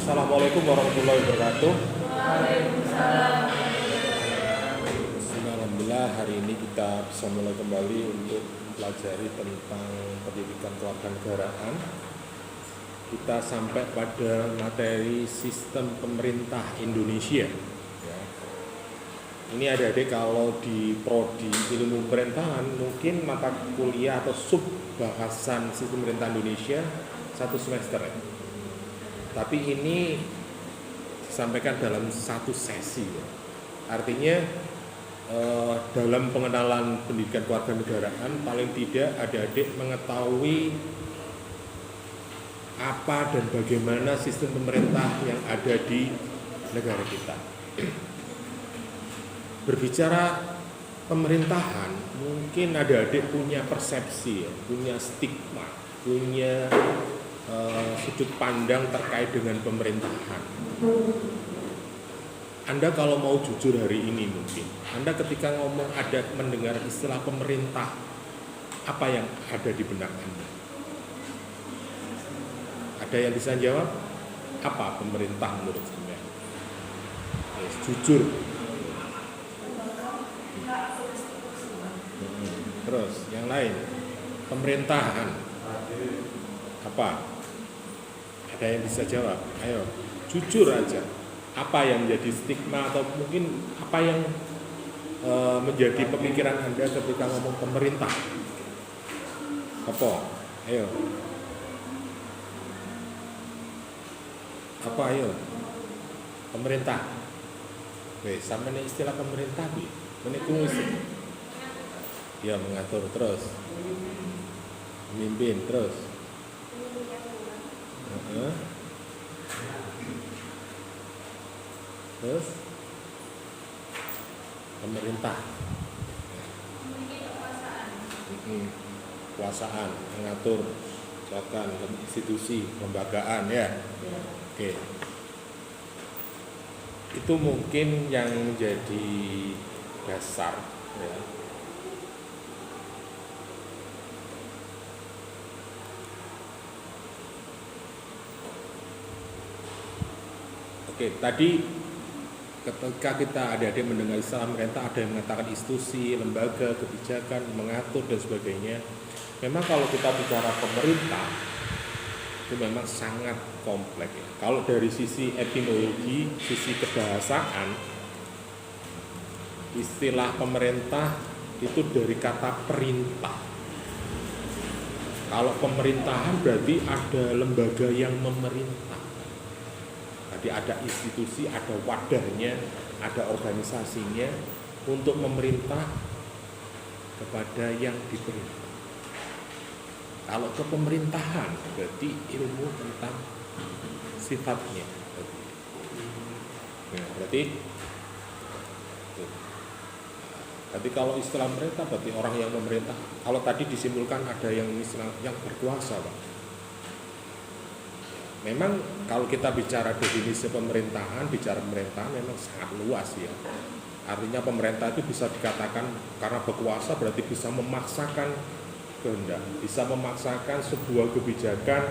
Assalamualaikum warahmatullahi wabarakatuh. Waalaikumsalam. Alhamdulillah hari ini kita bisa mulai kembali untuk pelajari tentang pendidikan kewarganegaraan. Kita sampai pada materi sistem pemerintah Indonesia. Ya. Ini adik-adik kalau di prodi ilmu pemerintahan mungkin mata kuliah atau sub bahasan sistem pemerintah Indonesia satu semester ya. Tapi ini disampaikan dalam satu sesi ya. Artinya dalam pengenalan pendidikan kewarganegaraan paling tidak adik-adik mengetahui apa dan bagaimana sistem pemerintah yang ada di negara kita. Berbicara pemerintahan, mungkin adik-adik punya persepsi ya, punya stigma, punya sudut pandang terkait dengan pemerintahan. Anda kalau mau jujur hari ini mungkin, Anda ketika ngomong ada mendengar istilah pemerintah, apa yang ada di benak Anda? Ada yang bisa jawab? Apa pemerintah menurut Anda? Yes, jujur. Terus yang lain, pemerintahan apa? Ada yang bisa jawab? Ayo, jujur aja. Apa yang menjadi stigma atau mungkin apa yang menjadi pemikiran Anda ketika ngomong pemerintah? Apa? Ayo. Apa ayo? Pemerintah. Weh, sama nih istilah pemerintah bi. Menikung ya mengatur terus. Memimpin terus. Terus pemerintah kekuasaan mengatur misalkan institusi lembagaan ya. Oke. Itu mungkin yang menjadi dasar ya. Oke, tadi ketika kita adik-adik mendengar istilah pemerintah, ada yang mengatakan institusi, lembaga, kebijakan, mengatur dan sebagainya. Memang kalau kita bicara pemerintah, itu memang sangat kompleks ya. Kalau dari sisi etimologi, sisi kebahasaan, istilah pemerintah itu dari kata perintah. Kalau pemerintahan berarti ada lembaga yang memerintah. Jadi ada institusi, ada wadahnya, ada organisasinya untuk memerintah kepada yang diperintah. Kalau kepemerintahan berarti ilmu tentang sifatnya. Nah, berarti kalau istilah pemerintah berarti orang yang memerintah. Kalau tadi disimpulkan ada yang istilah yang berkuasa, Pak. Memang kalau kita bicara definisi pemerintahan, bicara pemerintahan memang sangat luas ya. Artinya pemerintah itu bisa dikatakan karena berkuasa berarti bisa memaksakan kehendak, bisa memaksakan sebuah kebijakan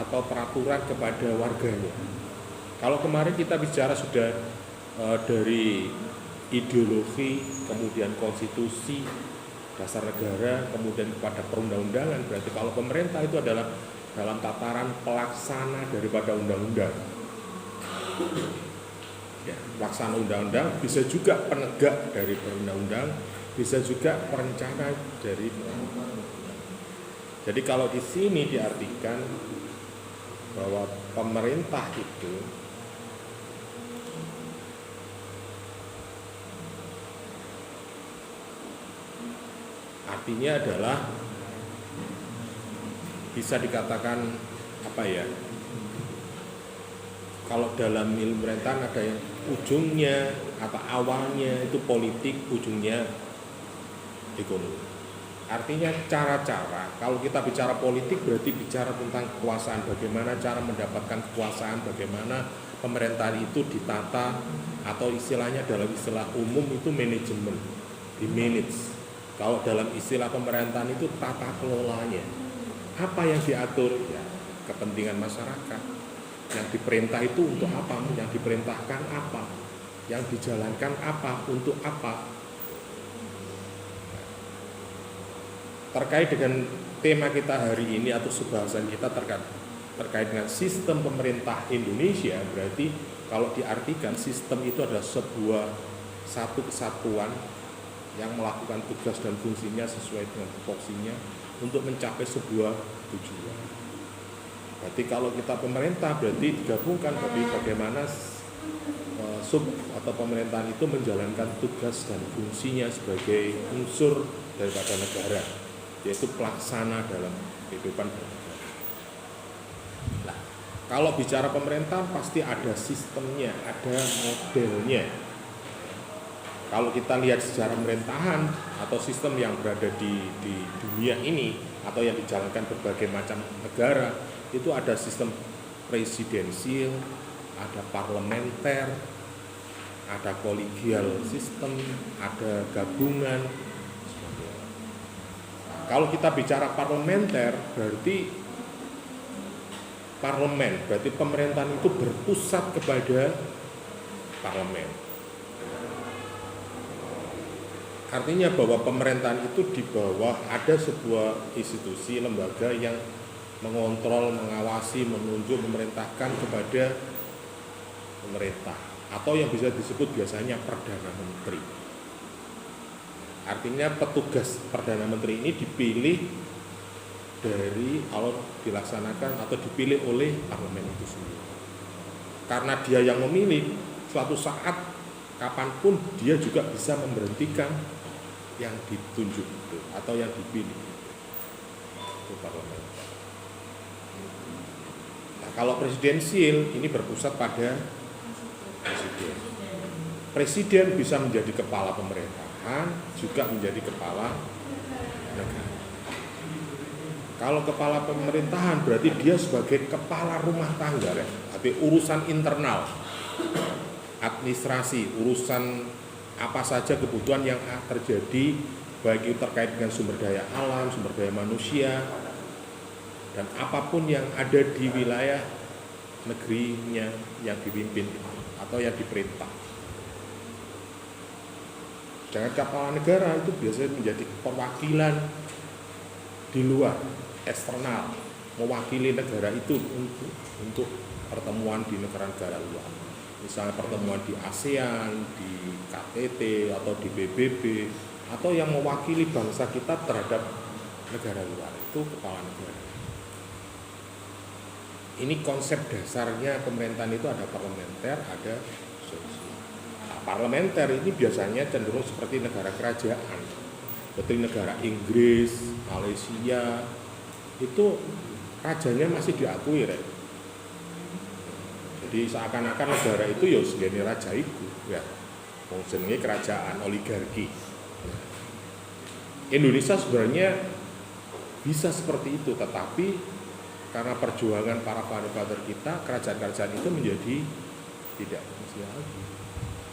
atau peraturan kepada warganya. Kalau kemarin kita bicara sudah dari ideologi, kemudian konstitusi, dasar negara, kemudian kepada perundang-undangan, berarti kalau pemerintah itu adalah dalam tataran pelaksana daripada undang-undang. Ya, pelaksana undang-undang bisa juga penegak dari perundang-undang, bisa juga perencana dari perundang-undang. Jadi kalau di sini diartikan bahwa pemerintah itu artinya adalah bisa dikatakan apa ya? Kalau dalam ilmu pemerintahan ada yang ujungnya atau awalnya itu politik, ujungnya ekonomi. Artinya cara-cara, kalau kita bicara politik berarti bicara tentang kekuasaan, bagaimana cara mendapatkan kekuasaan, bagaimana pemerintahan itu ditata atau istilahnya dalam istilah umum itu manajemen, di manage. Kalau dalam istilah pemerintahan itu tata kelolanya. Apa yang diatur? Ya, kepentingan masyarakat. Yang diperintah itu untuk apa? Yang diperintahkan apa? Yang dijalankan apa? Untuk apa? Terkait dengan tema kita hari ini atau pembahasan kita terkait dengan sistem pemerintah Indonesia, berarti kalau diartikan sistem itu adalah satu kesatuan yang melakukan tugas dan fungsinya sesuai dengan tupoksinya untuk mencapai sebuah tujuan. Berarti kalau kita pemerintah berarti digabungkan tapi bagaimana sub atau pemerintahan itu menjalankan tugas dan fungsinya sebagai unsur daripada negara, yaitu pelaksana dalam kehidupan bernegara. Nah, kalau bicara pemerintah pasti ada sistemnya, ada modelnya. Kalau kita lihat sejarah pemerintahan atau sistem yang berada di dunia ini atau yang dijalankan berbagai macam negara, itu ada sistem presidensial, ada parlementer, ada kolegial sistem, ada gabungan. Kalau kita bicara parlementer, berarti parlemen, berarti pemerintahan itu berpusat kepada parlemen. Artinya bahwa pemerintahan itu di bawah ada sebuah institusi, lembaga yang mengontrol, mengawasi, menunjuk, memerintahkan kepada pemerintah atau yang bisa disebut biasanya Perdana Menteri. Artinya petugas Perdana Menteri ini dipilih dari kalau dilaksanakan atau dipilih oleh parlemen itu sendiri. Karena dia yang memilih, suatu saat kapanpun dia juga bisa memberhentikan yang ditunjuk itu atau yang dipilih itu parlemen. Nah, kalau presidensial ini berpusat pada presiden. Presiden bisa menjadi kepala pemerintahan, juga menjadi kepala negara. Kalau kepala pemerintahan berarti dia sebagai kepala rumah tangga, tapi urusan internal, administrasi, urusan apa saja kebutuhan yang terjadi, baik itu terkait dengan sumber daya alam, sumber daya manusia, dan apapun yang ada di wilayah negerinya yang dipimpin atau yang diperintah. Dengan kepala negara itu biasanya menjadi perwakilan di luar, eksternal, mewakili negara itu untuk pertemuan di negara-negara luar. Misalnya pertemuan di ASEAN, di KTT atau di PBB, atau yang mewakili bangsa kita terhadap negara luar, itu kepala negara. Ini konsep dasarnya pemerintahan itu ada parlementer, ada sosial. Nah, parlementer ini biasanya cenderung seperti negara kerajaan, seperti negara Inggris, Malaysia, itu rajanya masih diakui, Jadi seakan-akan negara itu ya segini raja itu, ya, jenenge kerajaan oligarki. Indonesia sebenarnya bisa seperti itu, tetapi karena perjuangan para father kita, kerajaan-kerajaan itu menjadi tidak fungsi lagi.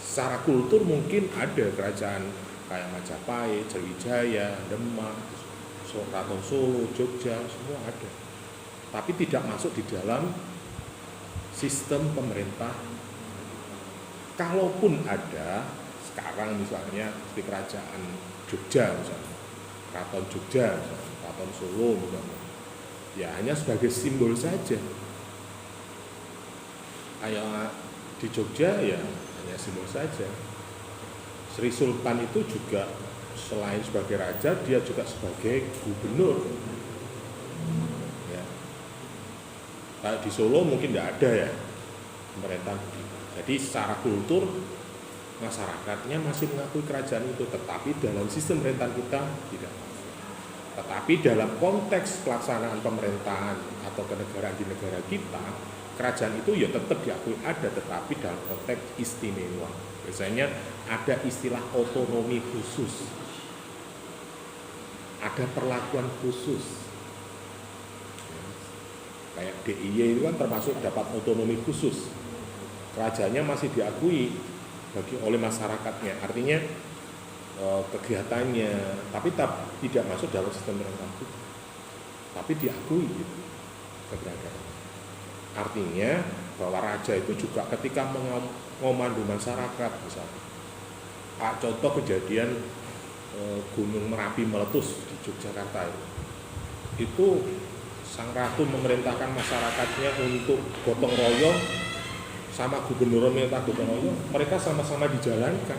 Secara kultur mungkin ada kerajaan kayak Majapahit, Sriwijaya, Demak, Keraton Solo, Jogja, semua ada. Tapi tidak masuk di dalam sistem pemerintah. Kalaupun ada, sekarang misalnya di kerajaan Jogja misalnya, Keraton Jogja, misalnya, Keraton Solo misalnya, ya hanya sebagai simbol saja. Kayak di Jogja ya hanya simbol saja. Sri Sultan itu juga selain sebagai raja, dia juga sebagai gubernur. Ya. Kayak di Solo mungkin tidak ada ya pemerintahan. Jadi secara kultur masyarakatnya masih mengakui kerajaan itu, tetapi dalam sistem pemerintahan kita tidak. Tetapi dalam konteks pelaksanaan pemerintahan atau kenegaraan di negara kita, kerajaan itu ya tetap diakui ada, tetapi dalam konteks istimewa. Biasanya ada istilah otonomi khusus, ada perlakuan khusus. Kayak DIY itu kan termasuk dapat otonomi khusus. Kerajaannya masih diakui oleh masyarakatnya, artinya kegiatannya, tapi tidak masuk dalam sistem pemerintahan itu, tapi diakui gitu, keberadaan. Artinya bahwa raja itu juga ketika mengomandu masyarakat, misalnya contoh kejadian Gunung Merapi meletus di Yogyakarta itu sang ratu memerintahkan masyarakatnya untuk gotong royong, sama gubernur memerintah gotong royong, mereka sama-sama dijalankan.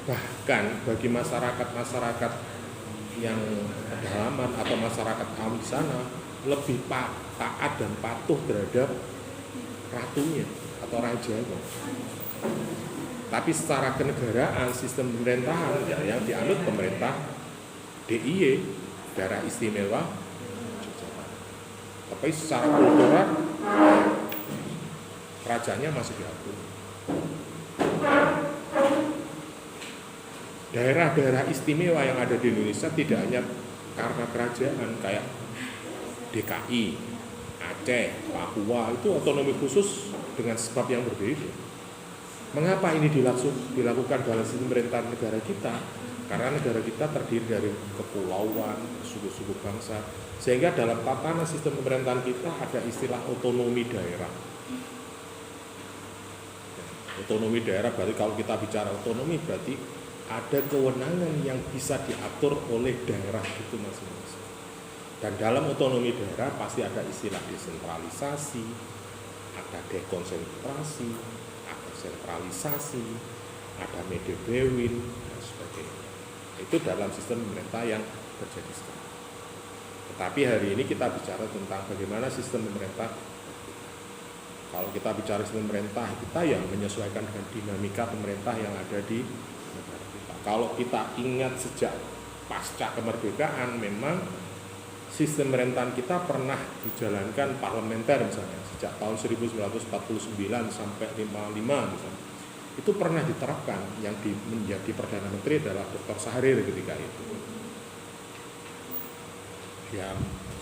Bahkan bagi masyarakat yang pedalaman atau masyarakat awam di sana lebih taat dan patuh terhadap ratunya atau rajanya. Tapi secara kenegaraan, sistem pemerintahan yang dianut pemerintah DIY, daerah istimewa Yogyakarta. Tapi secara kultural rajanya masih diatur. Daerah-daerah istimewa yang ada di Indonesia tidak hanya karena kerajaan, kayak DKI, Aceh, Papua, itu otonomi khusus dengan sebab yang berbeda. Mengapa ini dilakukan dalam sistem pemerintahan negara kita? Karena negara kita terdiri dari kepulauan, suku-suku bangsa, sehingga dalam tatanan sistem pemerintahan kita ada istilah otonomi daerah. Otonomi daerah berarti kalau kita bicara otonomi berarti ada kewenangan yang bisa diatur oleh daerah itu masing-masing. Dan dalam otonomi daerah pasti ada istilah desentralisasi, ada dekonsentrasi, ada sentralisasi, ada medebewin, dan sebagainya. Itu dalam sistem pemerintah yang terjadi sekarang. Tetapi hari ini kita bicara tentang bagaimana sistem pemerintah. Kalau kita bicara sistem pemerintah, kita yang menyesuaikan dengan dinamika pemerintah yang ada di negara kita. Kalau kita ingat sejak pasca kemerdekaan, memang sistem pemerintahan kita pernah dijalankan parlementer misalnya, sejak tahun 1949 sampai 55 misalnya. Itu pernah diterapkan, yang menjadi Perdana Menteri adalah Dr. Syahrir ketika itu. Ya,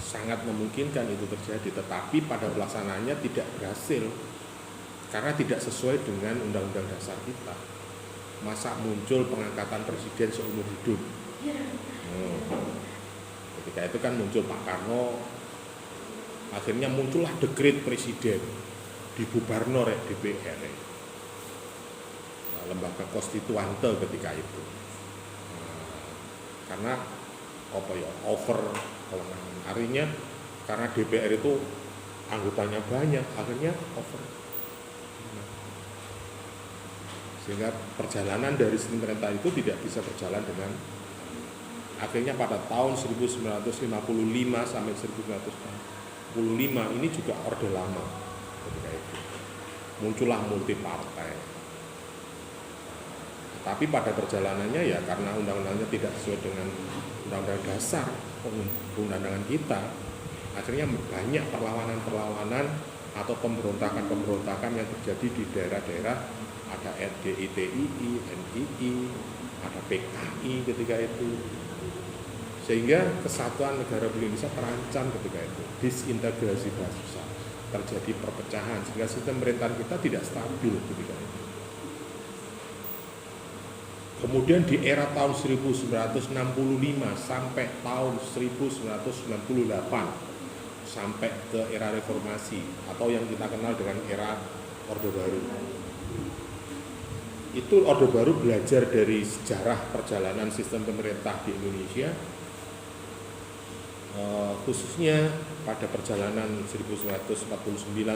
sangat memungkinkan itu terjadi, tetapi pada pelaksanaannya tidak berhasil karena tidak sesuai dengan undang-undang dasar kita. Masa muncul pengangkatan presiden seumur hidup? Ketika itu kan muncul Pak Karno, akhirnya muncullah dekret presiden, dibubarno rek DPR, lembaga konstituante ketika itu, karena over kewenangan. Artinya karena DPR itu anggotanya banyak, akhirnya over. Sehingga perjalanan dari sistem pemerintah itu tidak bisa berjalan dengan, akhirnya pada tahun 1955 sampai 1965 ini juga Orde Lama ketika itu. Muncullah multi partai. Tapi pada perjalanannya ya karena undang-undangnya tidak sesuai dengan undang-undang dasar perundangan kita, akhirnya banyak perlawanan-perlawanan atau pemberontakan-pemberontakan yang terjadi di daerah-daerah. Ada RDITII, NII, ada PKI ketika itu, sehingga kesatuan negara Indonesia terancam ketika itu, disintegrasi bangsa, terjadi perpecahan, sehingga sistem pemerintahan kita tidak stabil ketika itu. Kemudian di era tahun 1965 sampai tahun 1998 sampai ke era reformasi atau yang kita kenal dengan era Orde Baru. Itu Orde Baru belajar dari sejarah perjalanan sistem pemerintah di Indonesia, khususnya pada perjalanan 1949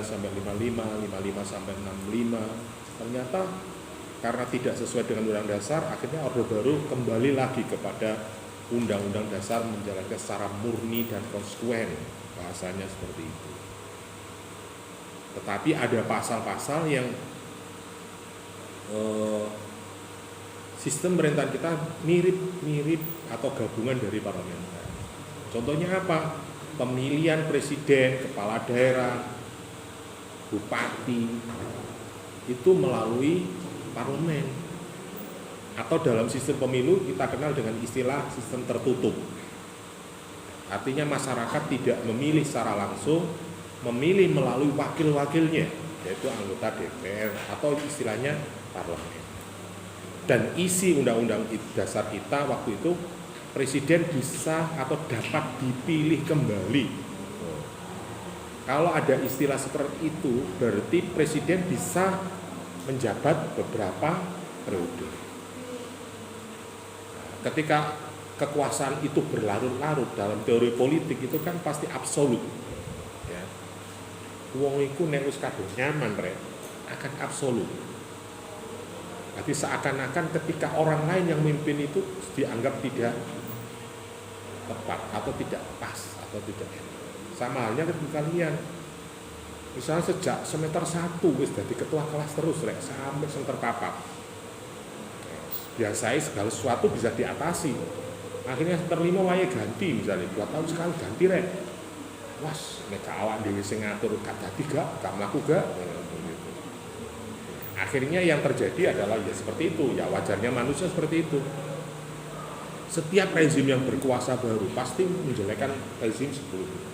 sampai 55, 55 sampai 65. Ternyata karena tidak sesuai dengan Undang Dasar, akhirnya Orde Baru kembali lagi kepada Undang-Undang Dasar, menjalankan secara murni dan konsekuen, bahasanya seperti itu. Tetapi ada pasal-pasal yang sistem pemerintahan kita mirip-mirip atau gabungan dari parlementer. Contohnya apa? Pemilihan presiden, kepala daerah, bupati itu melalui parlemen, atau dalam sistem pemilu kita kenal dengan istilah sistem tertutup. Artinya masyarakat tidak memilih secara langsung, memilih melalui wakil-wakilnya, yaitu anggota DPR atau istilahnya parlemen. Dan isi undang-undang dasar kita waktu itu, presiden bisa atau dapat dipilih kembali. Kalau ada istilah seperti itu, berarti presiden bisa menjabat beberapa periode. Ketika kekuasaan itu berlarut-larut dalam teori politik itu kan pasti absolut. Ya. Wong iku nek wis kadung nyaman rek, akan absolut. Jadi seakan-akan ketika orang lain yang memimpin itu dianggap tidak tepat atau tidak pas atau tidak enak. Sama halnya ketika kalian misalnya sejak semester 1 wis jadi ketua kelas terus rek sampai semester 4. Biasanya segala sesuatu bisa diatasi. Akhirnya semester 5 wae ganti misalnya 2 tahun sekali ganti rek. Was nek awak dhewe sing ngatur gak dadi gak mlaku gak. Akhirnya yang terjadi adalah ya seperti itu, ya wajarnya manusia seperti itu. Setiap rezim yang berkuasa baru pasti menjelekkan rezim sebelumnya.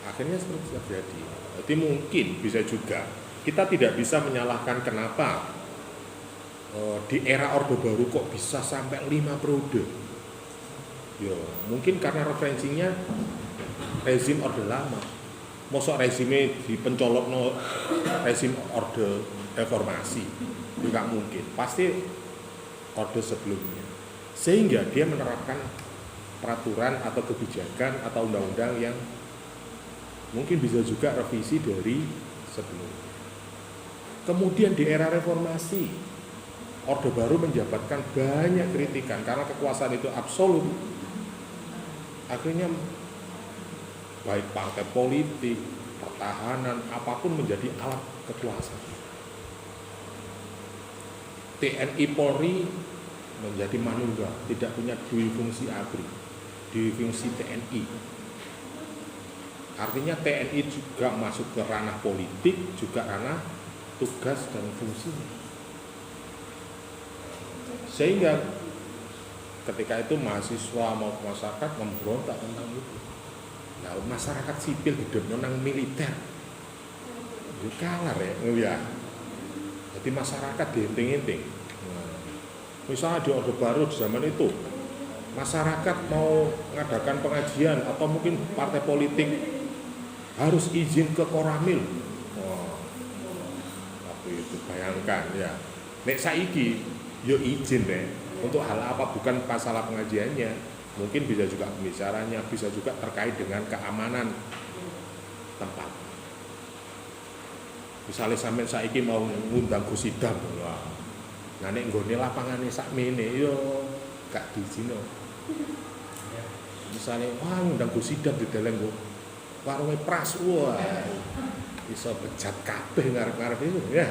Akhirnya seperti itu terjadi. Jadi mungkin bisa juga kita tidak bisa menyalahkan kenapa di era Orde Baru kok bisa sampai 5 periode. Ya, mungkin karena referensinya rezim Orde Lama. Mosok rezimnya dipencolokno rezim Orde Reformasi. Juga mungkin. Pasti orde sebelumnya. Sehingga dia menerapkan peraturan atau kebijakan atau undang-undang yang mungkin bisa juga revisi dari sebelumnya. Kemudian di era reformasi, Orde Baru menjabatkan banyak kritikan karena kekuasaan itu absolut. Akhirnya baik partai politik, pertahanan, apapun menjadi alat kekuasaan. TNI Polri menjadi manunggal, tidak punya dui fungsi ABRI, dui fungsi TNI. Artinya TNI juga masuk ke ranah politik, juga ranah tugas dan fungsinya. Sehingga ketika itu mahasiswa maupun masyarakat memberontak tentang itu. Nah, masyarakat sipil hidup nang militer. Itu kalah ya. Jadi masyarakat diinting-inting. Nah, misalnya di Orde Baru di zaman itu, masyarakat mau mengadakan pengajian atau mungkin partai politik harus izin ke Koramil. Waktu itu bayangkan ya. Nek saiki yo izin deh. Untuk hal apa bukan masalah pengajiannya. Mungkin bisa juga pembicaranya, bisa juga terkait dengan keamanan tempat. Misalnya sampai saiki mau ngundang Gus Idam, wah, nah nek nggone lapangane sakmene yo gak diizino. Misalnya wah ngundang Gus Idam di deleng kok warunge pras, wah iso bejat kabeh ngarep-ngarep itu ya.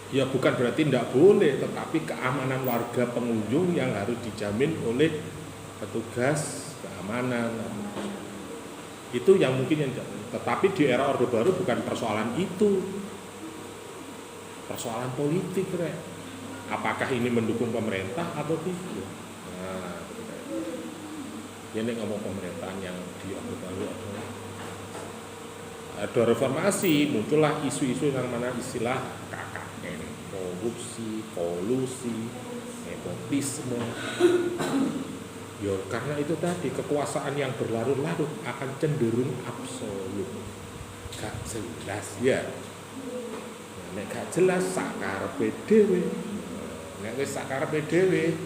Ya bukan berarti tidak boleh, tetapi keamanan warga pengunjung yang harus dijamin oleh petugas keamanan. Itu yang mungkin yang, tetapi di era Orde Baru bukan persoalan itu, persoalan politik, Rek. Apakah ini mendukung pemerintah atau tidak? Nah, ini ngomong pemerintahan yang di Orde Baru ada reformasi, muncullah isu-isu yang mana istilah KKN, korupsi, kolusi, nepotisme. Ya karena itu tadi kekuasaan yang berlarut-larut akan cenderung absolut, gak jelas ya. Nek gak jelas sakarepe dhewe. Nek wis sakarepe dhewe,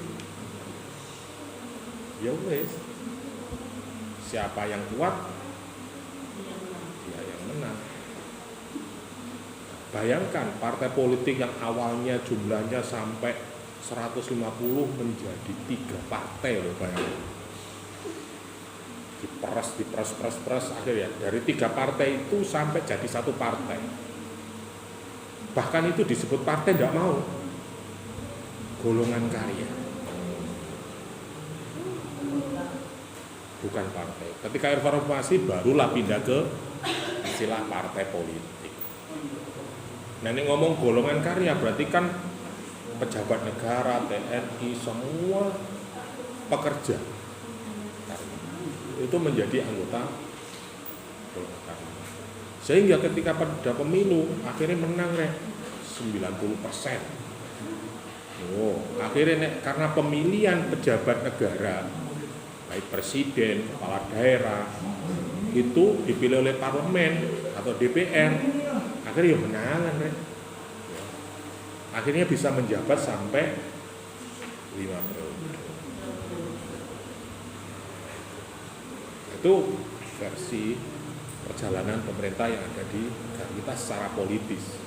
ya wis. Siapa yang kuat, dia yang menang. Bayangkan partai politik yang awalnya jumlahnya sampai 150 menjadi 3 partai loh, bayangkan. Diperes akhirnya dari 3 partai itu sampai jadi 1 partai. Bahkan itu disebut partai tidak mau. Golongan karya. Bukan partai. Ketika reformasi barulah pindah ke istilah partai politik. Nah ini ngomong golongan karya berarti kan pejabat negara, TNI, semua pekerja itu menjadi anggota golongan karya. Sehingga ketika pada pemilu akhirnya menang 90%. Akhirnya karena pemilihan pejabat negara, baik presiden, kepala daerah, itu dipilih oleh parlemen atau DPR, akhirnya menangan, akhirnya bisa menjabat sampai 5 periode. Itu versi perjalanan pemerintah yang ada di kita secara politis.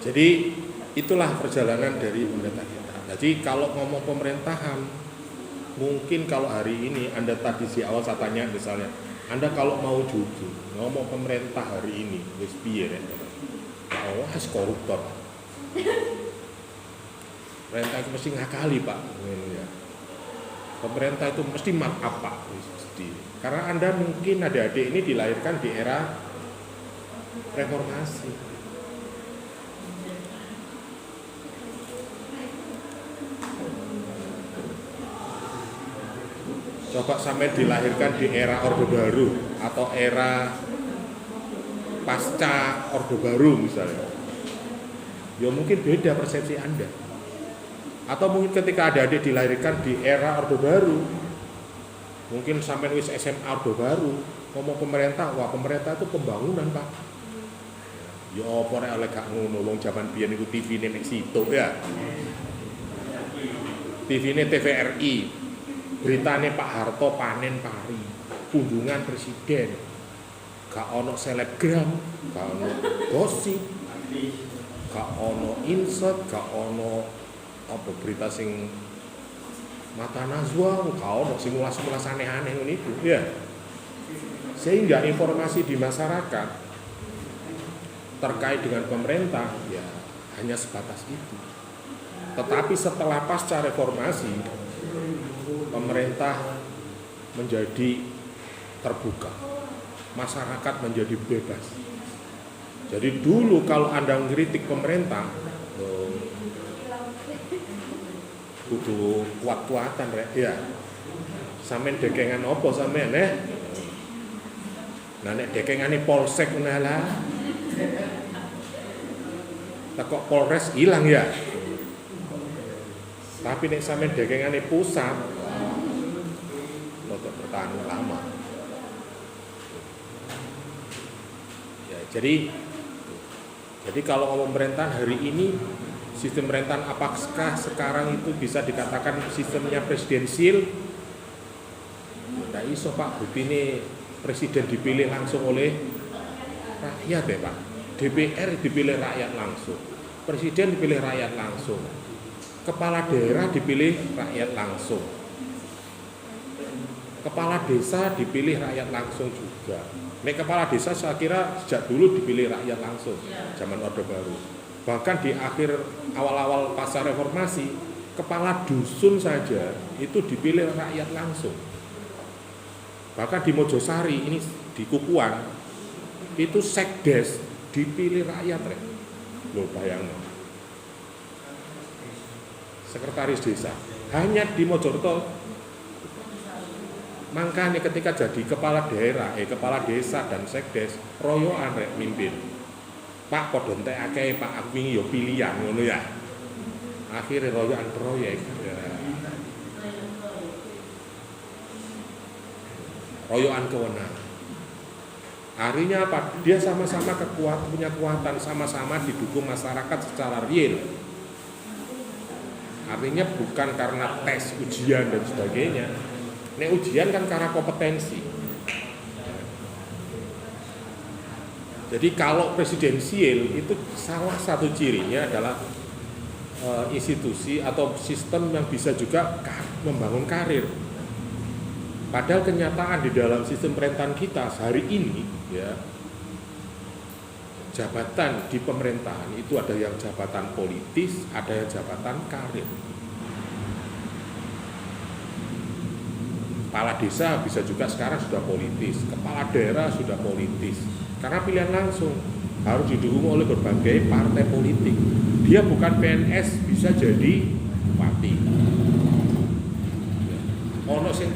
Jadi itulah perjalanan dari pemerintah kita. Jadi kalau ngomong pemerintahan, mungkin kalau hari ini Anda tadi di awal saya tanya misalnya, Anda kalau mau jujur ngomong pemerintah hari ini, wis piye rek? Oh, has koruptor. Pemerintah itu mesti ngakali Pak. Pemerintah itu mesti markup Pak. Mesti. Karena Anda mungkin adik-adik ini dilahirkan di era reformasi. Coba sampai dilahirkan di era Orde Baru atau era pasca Orde Baru misalnya, ya mungkin beda persepsi Anda. Atau mungkin ketika adik-adik dilahirkan di era Orde Baru, mungkin sampai wis SMA Orde Baru, ngomong pemerintah, wah pemerintah itu pembangunan Pak. Ya apa nek oleh gak ngono, wong jaman biyen iku TV-ne nek situ ya. TV-ne TVRI. Beritane Pak Harto panen pari, kunjungan presiden, gak ono selebgram, gak ono gosip, gak ono insert, gak ono apa berita sing mata najwa, gak ono sing ulas-ulas aneh-aneh itu, ya. Sehingga informasi di masyarakat terkait dengan pemerintah ya hanya sebatas itu. Tetapi setelah pasca reformasi, pemerintah menjadi terbuka, masyarakat menjadi bebas. Jadi dulu kalau Anda ngeritik pemerintah, kudu kuat-kuatan rek, ya. Sampeyan dekengan apa sampeyan Nah nek dekengane polsek lah. Tekok Polres hilang ya. Tapi nek sampeyan dekengane pusat, untuk bertahan lama. Ya, jadi kalau ngomong pemerintahan hari ini, sistem pemerintahan apakah sekarang itu bisa dikatakan sistemnya presidensial? Tidak iso Pak, bukti ini presiden dipilih langsung oleh rakyat ya Pak. DPR dipilih rakyat langsung, presiden dipilih rakyat langsung, kepala daerah dipilih rakyat langsung, kepala desa dipilih rakyat langsung juga. Nek kepala desa saya kira sejak dulu dipilih rakyat langsung, zaman Orde Baru. Bahkan di akhir awal-awal pasca reformasi, kepala dusun saja itu dipilih rakyat langsung. Bahkan di Mojosari ini di Kukuan itu sekdes dipilih rakyat rek. Loh bayangno. Sekretaris desa hanya di Mojokerto. Makanya ketika jadi kepala daerah, kepala desa dan sekdes royoan rek mimpin. Pak padha entek akeh Pak, aku wingi yo pilihan ngono ya. Akhirnya royoan proyek. Ya. Royoan kewenangan. Artinya apa? Dia sama-sama punya kekuatan, sama-sama didukung masyarakat secara real. Artinya bukan karena tes, ujian dan sebagainya. Nek ujian kan karena kompetensi. Jadi kalau presidensial itu salah satu cirinya adalah institusi atau sistem yang bisa juga membangun karir. Padahal kenyataan di dalam sistem pemerintahan kita hari ini ya, jabatan di pemerintahan itu ada yang jabatan politis, ada yang jabatan karir. Kepala desa bisa juga sekarang sudah politis, kepala daerah sudah politis. Karena pilihan langsung harus didukung oleh berbagai partai politik. Dia bukan PNS bisa jadi bupati.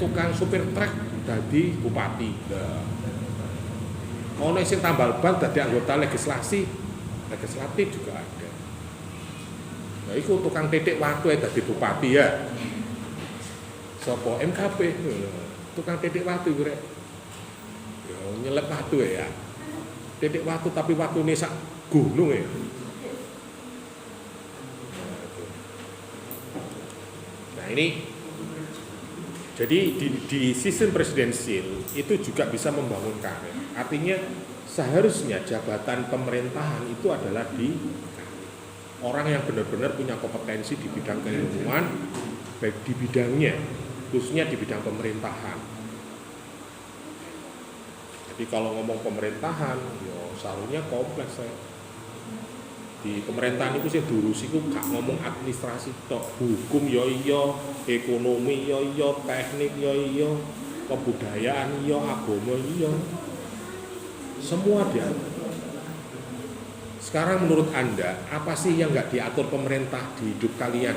tukang supir truk dadi bupati. Ono sing tambal ban dadi anggota legislatif juga ada. Nah, iku tukang titik watu dadi bupati ya. Sopo MKP, tukang titik watu gue. Ya nyelep watu ya. Titik watu tapi watune sak gunung ya. Nah ini, jadi di sistem presidensial itu juga bisa membangun karir. Artinya seharusnya jabatan pemerintahan itu adalah di orang yang benar-benar punya kompetensi di bidang keilmuan, baik di bidangnya, khususnya di bidang pemerintahan. Jadi kalau ngomong pemerintahan, yo seharusnya kompleks ya. Di pemerintahan itu sih diurusi itu gak ngomong administrasi tok, hukum yo iyo, ekonomi yo iyo, teknik yo iyo, kebudayaan yo, agama iyo, semua diatur. Sekarang menurut Anda apa sih yang nggak diatur pemerintah di hidup kalian?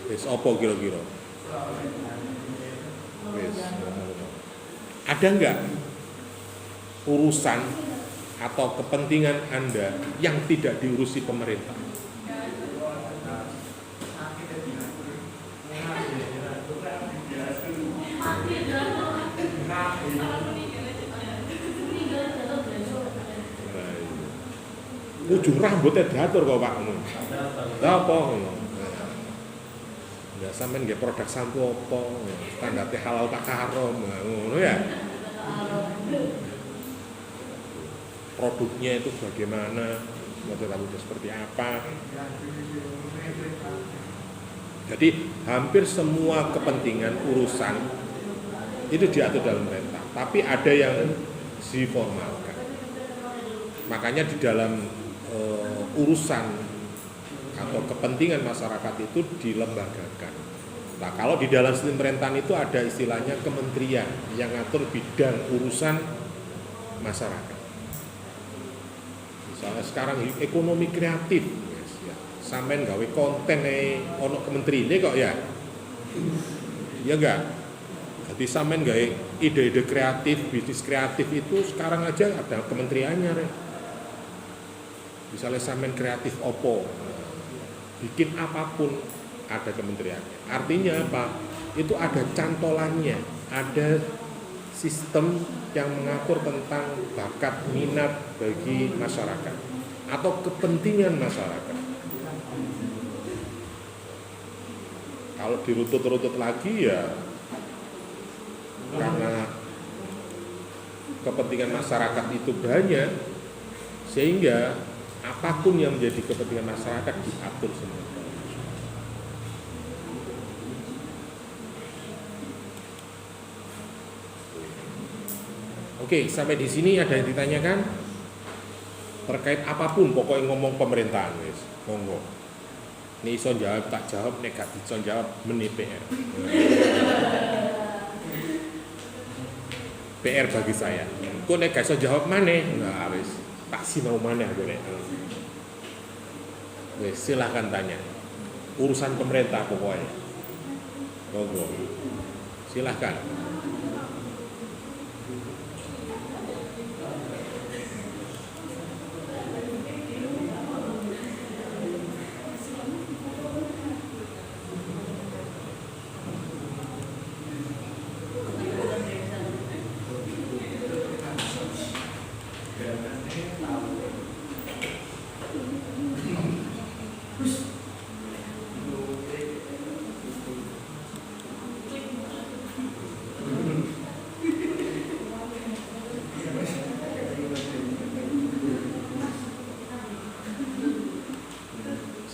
Wes opo kira-kira? Wes ada nggak urusan atau kepentingan Anda yang tidak diurusi pemerintah? Ujung rambutnya diatur kok Pak. Lah apa? Ya sampean nggih produk sampo apa? Standarte halal tak haram, ngono ya. Produknya itu bagaimana, model seperti apa. Jadi hampir semua kepentingan urusan itu diatur dalam pemerintah, tapi ada yang diformalkan. Makanya di dalam urusan atau kepentingan masyarakat itu dilembagakan. Nah kalau di dalam sistem pemerintahan itu ada istilahnya kementerian yang ngatur bidang urusan masyarakat. Misalnya sekarang ekonomi kreatif, ya, sampean gawe konten ono kementerian ini kok ya, ya enggak. Jadi sampean gawe ide-ide kreatif, bisnis kreatif itu sekarang aja ada kementeriannya, Re. Misalnya sampean kreatif opo, bikin apapun ada kementeriannya. Artinya apa? Itu ada cantolannya, ada sistem yang mengatur tentang bakat minat bagi masyarakat atau kepentingan masyarakat. Kalau dirutut-rutut lagi ya karena kepentingan masyarakat itu banyak sehingga apapun yang menjadi kepentingan masyarakat diatur semua. Oke, sampai di sini ada yang ditanyakan terkait apapun, pokoknya ngomong pemerintahan, guys. Monggo. Ini iso jawab tak jawab, negatif iso jawab meni PR. PR bagi saya. Kok nek iso jawab maneh? Nah, wis tak sinau maneh aku nek. Wis silahkan tanya. Urusan pemerintah pokoknya. Monggo. Silahkan.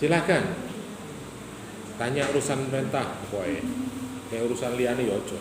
Silakan tanya urusan pemerintah pokoknya, kayak urusan liane ya ojo.